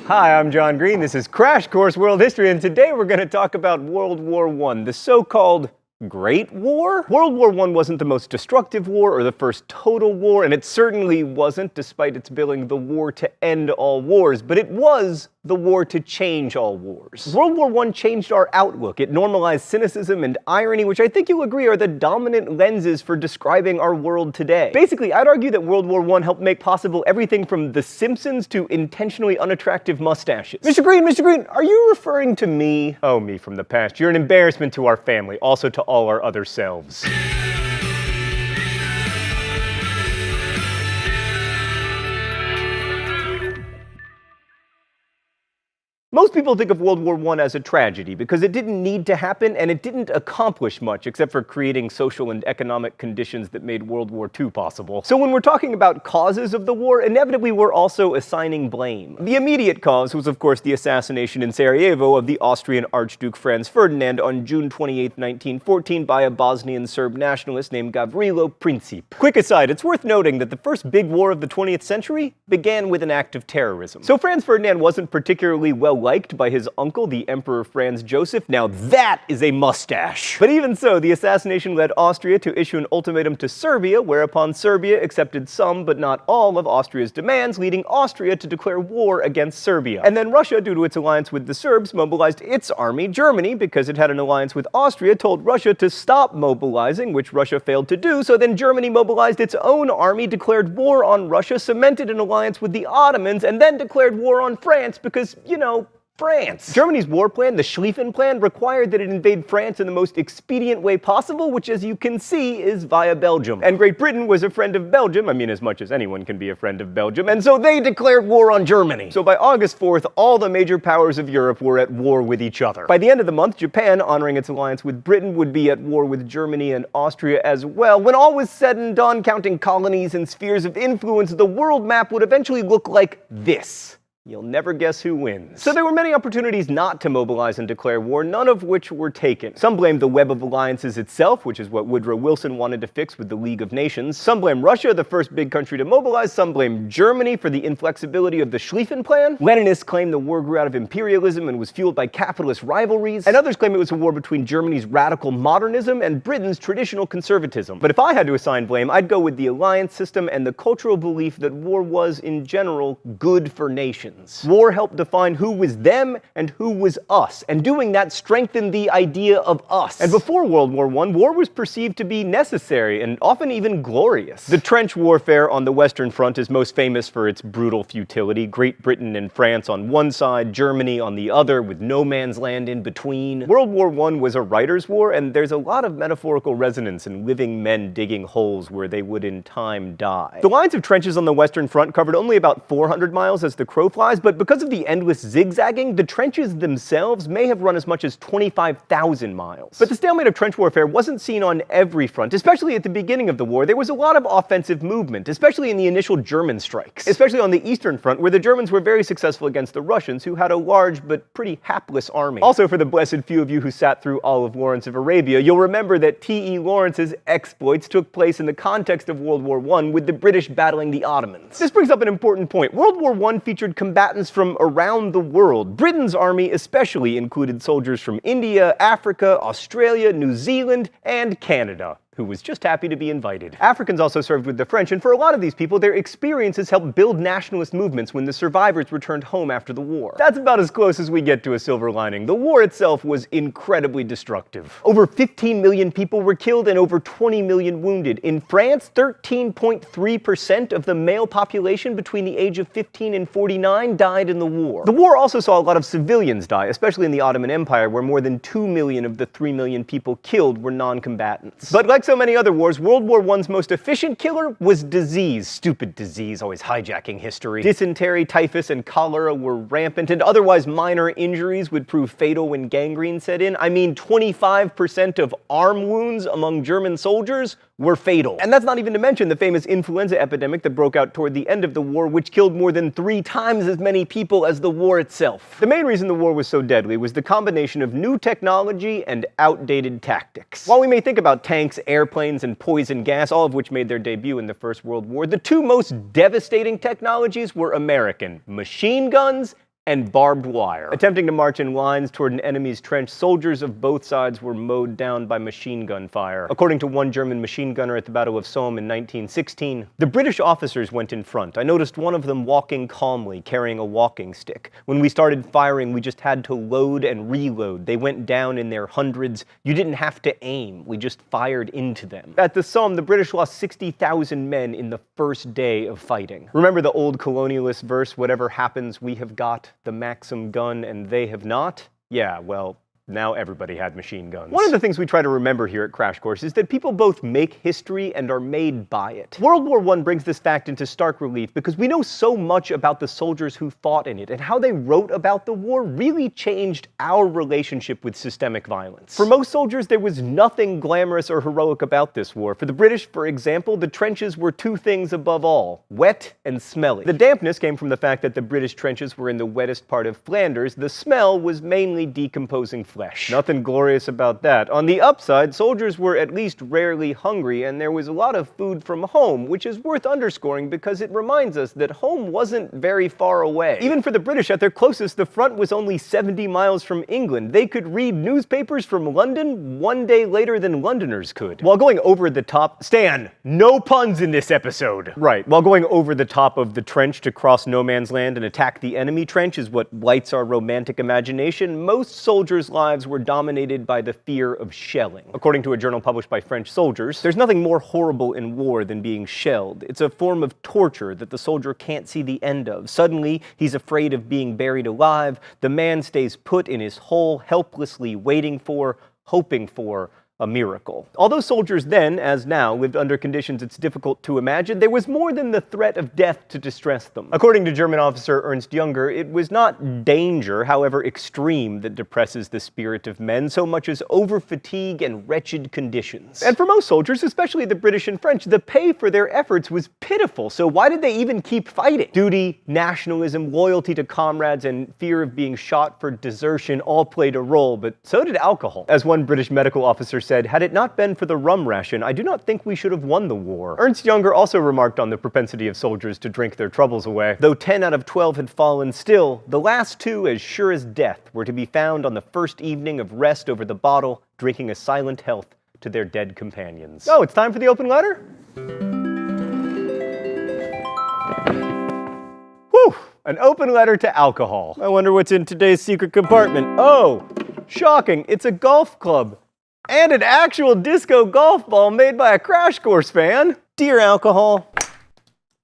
Hi, I'm John Green. This is Crash Course World History, and today we're going to talk about World War I, the so-called Great War? World War I wasn't the most destructive war or the first total war, and it certainly wasn't, despite its billing, the war to end all wars, but it was the war to change all wars. World War I changed our outlook. It normalized cynicism and irony, which I think you'll agree are the dominant lenses for describing our world today. Basically, I'd argue that World War I helped make possible everything from The Simpsons to intentionally unattractive mustaches. Mr. Green, are you referring to me? Oh, me from the past. You're an embarrassment to our family, also to all our other selves. Most people think of World War I as a tragedy because it didn't need to happen and it didn't accomplish much except for creating social and economic conditions that made World War II possible. So when we're talking about causes of the war, inevitably we're also assigning blame. The immediate cause was, of course, the assassination in Sarajevo of the Austrian Archduke Franz Ferdinand on June 28, 1914 by a Bosnian Serb nationalist named Gavrilo Princip. Quick aside, it's worth noting that the first big war of the 20th century began with an act of terrorism. So Franz Ferdinand wasn't particularly well liked by his uncle, the Emperor Franz Joseph. Now that is a mustache. But even so, the assassination led Austria to issue an ultimatum to Serbia, whereupon Serbia accepted some, but not all, of Austria's demands, leading Austria to declare war against Serbia. And then Russia, due to its alliance with the Serbs, mobilized its army. Germany, because it had an alliance with Austria, told Russia to stop mobilizing, which Russia failed to do, so then Germany mobilized its own army, declared war on Russia, cemented an alliance with the Ottomans, and then declared war on France because, you know, France. Germany's war plan, the Schlieffen Plan, required that it invade France in the most expedient way possible, which, as you can see, is via Belgium. And Great Britain was a friend of Belgium, I mean, as much as anyone can be a friend of Belgium, and so they declared war on Germany. So by August 4th, all the major powers of Europe were at war with each other. By the end of the month, Japan, honoring its alliance with Britain, would be at war with Germany and Austria as well. When all was said and done, counting colonies and spheres of influence, the world map would eventually look like this. You'll never guess who wins. So there were many opportunities not to mobilize and declare war, none of which were taken. Some blamed the web of alliances itself, which is what Woodrow Wilson wanted to fix with the League of Nations. Some blamed Russia, the first big country to mobilize. Some blamed Germany for the inflexibility of the Schlieffen Plan. Leninists claimed the war grew out of imperialism and was fueled by capitalist rivalries. And others claimed it was a war between Germany's radical modernism and Britain's traditional conservatism. But if I had to assign blame, I'd go with the alliance system and the cultural belief that war was, in general, good for nations. War helped define who was them and who was us, and doing that strengthened the idea of us. And before World War I, war was perceived to be necessary and often even glorious. The trench warfare on the Western Front is most famous for its brutal futility. Great Britain and France on one side, Germany on the other, with no man's land in between. World War I was a writer's war, and there's a lot of metaphorical resonance in living men digging holes where they would in time die. The lines of trenches on the Western Front covered only about 400 miles as the crow flies, but because of the endless zigzagging, the trenches themselves may have run as much as 25,000 miles. But the stalemate of trench warfare wasn't seen on every front, especially at the beginning of the war. There was a lot of offensive movement, especially in the initial German strikes, especially on the Eastern Front, where the Germans were very successful against the Russians, who had a large but pretty hapless army. Also, for the blessed few of you who sat through all of Lawrence of Arabia, you'll remember that T.E. Lawrence's exploits took place in the context of World War I, with the British battling the Ottomans. This brings up an important point. World War I featured combatants from around the world. Britain's army especially included soldiers from India, Africa, Australia, New Zealand, and Canada, who was just happy to be invited. Africans also served with the French, and for a lot of these people, their experiences helped build nationalist movements when the survivors returned home after the war. That's about as close as we get to a silver lining. The war itself was incredibly destructive. Over 15 million people were killed and over 20 million wounded. In France, 13.3% of the male population between the age of 15 and 49 died in the war. The war also saw a lot of civilians die, especially in the Ottoman Empire, where more than 2 million of the 3 million people killed were non-combatants. But like so many other wars, World War I's most efficient killer was disease. Stupid disease, always hijacking history. Dysentery, typhus, and cholera were rampant, and otherwise minor injuries would prove fatal when gangrene set in. I mean, 25% of arm wounds among German soldiers were fatal. And that's not even to mention the famous influenza epidemic that broke out toward the end of the war, which killed more than 3 times as many people as the war itself. The main reason the war was so deadly was the combination of new technology and outdated tactics. While we may think about tanks, airplanes, and poison gas, all of which made their debut in the First World War, the 2 most devastating technologies were American: machine guns and barbed wire. Attempting to march in lines toward an enemy's trench, soldiers of both sides were mowed down by machine gun fire. According to one German machine gunner at the Battle of Somme in 1916, the British officers went in front. I noticed one of them walking calmly, carrying a walking stick. When we started firing, we just had to load and reload. They went down in their hundreds. You didn't have to aim. We just fired into them. At the Somme, the British lost 60,000 men in the first day of fighting. Remember the old colonialist verse, whatever happens, we have got the Maxim gun and they have not? Yeah, well, now everybody had machine guns. One of the things we try to remember here at Crash Course is that people both make history and are made by it. World War I brings this fact into stark relief because we know so much about the soldiers who fought in it, and how they wrote about the war really changed our relationship with systemic violence. For most soldiers, there was nothing glamorous or heroic about this war. For the British, for example, the trenches were two things above all: wet and smelly. The dampness came from the fact that the British trenches were in the wettest part of Flanders. The smell was mainly decomposing flesh. Nothing glorious about that. On the upside, soldiers were at least rarely hungry, and there was a lot of food from home, which is worth underscoring because it reminds us that home wasn't very far away. Even for the British, at their closest, the front was only 70 miles from England. They could read newspapers from London one day later than Londoners could. While going over the top— Stan, no puns in this episode! Right, while going over the top of the trench to cross no man's land and attack the enemy trench is what lights our romantic imagination, most soldiers' lives were dominated by the fear of shelling. According to a journal published by French soldiers, there's nothing more horrible in war than being shelled. It's a form of torture that the soldier can't see the end of. Suddenly, he's afraid of being buried alive. The man stays put in his hole, helplessly waiting for, hoping for, a miracle. Although soldiers then, as now, lived under conditions it's difficult to imagine, there was more than the threat of death to distress them. According to German officer Ernst Junger, it was not danger, however extreme, that depresses the spirit of men so much as over-fatigue and wretched conditions. And for most soldiers, especially the British and French, the pay for their efforts was pitiful, so why did they even keep fighting? Duty, nationalism, loyalty to comrades, and fear of being shot for desertion all played a role, but so did alcohol. As one British medical officer said, "Had it not been for the rum ration, I do not think we should have won the war." Ernst Junger also remarked on the propensity of soldiers to drink their troubles away. Though 10 out of 12 had fallen, still, the last two, as sure as death, were to be found on the first evening of rest over the bottle, drinking a silent health to their dead companions. Oh, it's time for the open letter? Whew! An open letter to alcohol. I wonder what's in today's secret compartment. Oh! Shocking! It's a golf club. And an actual disco golf ball made by a Crash Course fan. Dear alcohol.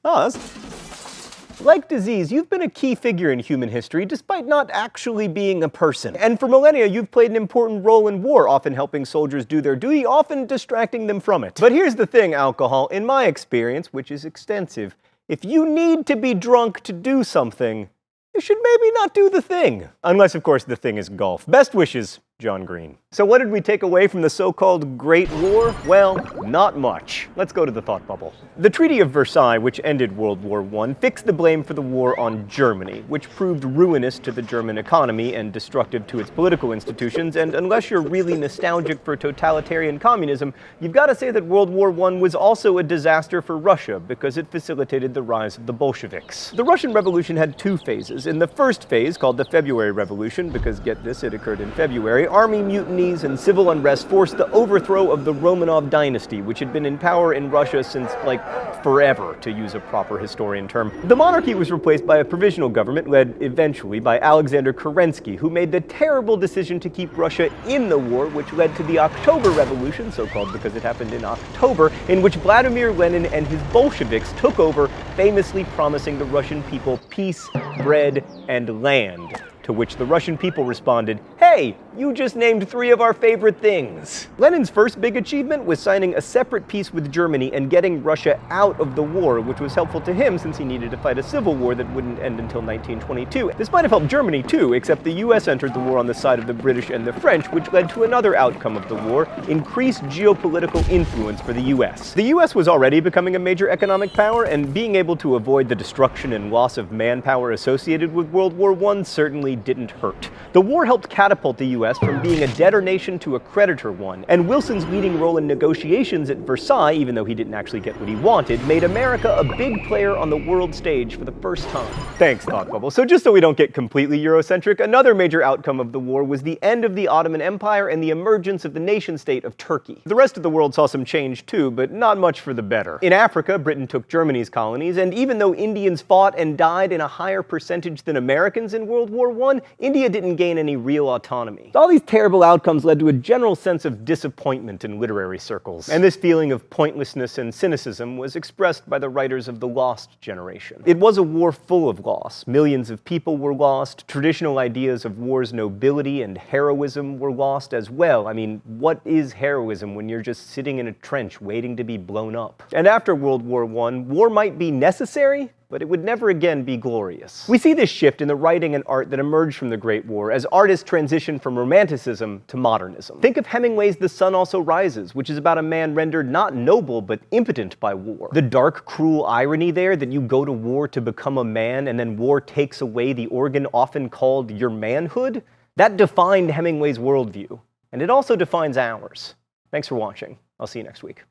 Oh, that's... Like disease, you've been a key figure in human history despite not actually being a person. And for millennia, you've played an important role in war, often helping soldiers do their duty, often distracting them from it. But here's the thing, alcohol. In my experience, which is extensive, if you need to be drunk to do something, you should maybe not do the thing. Unless, of course, the thing is golf. Best wishes, John Green. So what did we take away from the so-called Great War? Well, not much. Let's go to the thought bubble. The Treaty of Versailles, which ended World War I, fixed the blame for the war on Germany, which proved ruinous to the German economy and destructive to its political institutions, and unless you're really nostalgic for totalitarian communism, you've got to say that World War I was also a disaster for Russia because it facilitated the rise of the Bolsheviks. The Russian Revolution had two phases. In the first phase, called the February Revolution, because get this, it occurred in February, army mutinies and civil unrest forced the overthrow of the Romanov dynasty, which had been in power in Russia since, like, forever, to use a proper historian term. The monarchy was replaced by a provisional government led eventually by Alexander Kerensky, who made the terrible decision to keep Russia in the war, which led to the October Revolution, so-called because it happened in October, in which Vladimir Lenin and his Bolsheviks took over, famously promising the Russian people peace, bread, and land. To which the Russian people responded, "Hey, you just named three of our favorite things." Lenin's first big achievement was signing a separate peace with Germany and getting Russia out of the war, which was helpful to him since he needed to fight a civil war that wouldn't end until 1922. This might have helped Germany too, except the US entered the war on the side of the British and the French, which led to another outcome of the war: increased geopolitical influence for the US. The US was already becoming a major economic power, and being able to avoid the destruction and loss of manpower associated with World War I certainly didn't hurt. The war helped catapult the US from being a debtor nation to a creditor one, and Wilson's leading role in negotiations at Versailles, even though he didn't actually get what he wanted, made America a big player on the world stage for the first time. Thanks, Thought Bubble. So just so we don't get completely Eurocentric, another major outcome of the war was the end of the Ottoman Empire and the emergence of the nation-state of Turkey. The rest of the world saw some change too, but not much for the better. In Africa, Britain took Germany's colonies, and even though Indians fought and died in a higher percentage than Americans in World War I, India didn't gain any real autonomy. All these terrible outcomes led to a general sense of disappointment in literary circles, and this feeling of pointlessness and cynicism was expressed by the writers of the Lost generation. It was a war full of loss. Millions of people were lost, traditional ideas of war's nobility and heroism were lost as well. I mean, what is heroism when you're just sitting in a trench waiting to be blown up? And after World War I, war might be necessary, but it would never again be glorious. We see this shift in the writing and art that emerged from the Great War as artists transition from Romanticism to modernism. Think of Hemingway's The Sun Also Rises, which is about a man rendered not noble but impotent by war. The dark, cruel irony there that you go to war to become a man and then war takes away the organ often called your manhood, that defined Hemingway's worldview. And it also defines ours. Thanks for watching. I'll see you next week.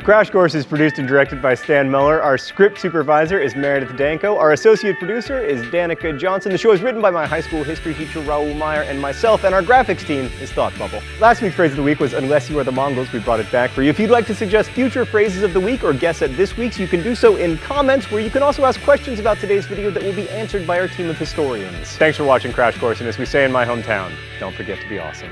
Crash Course is produced and directed by Stan Muller. Our script supervisor is Meredith Danko. Our associate producer is Danica Johnson. The show is written by my high school history teacher Raoul Meyer and myself, and our graphics team is Thought Bubble. Last week's phrase of the week was "Unless you are the Mongols." We brought it back for you. If you'd like to suggest future phrases of the week or guess at this week's, you can do so in comments, where you can also ask questions about today's video that will be answered by our team of historians. Thanks for watching Crash Course, and as we say in my hometown, don't forget to be awesome.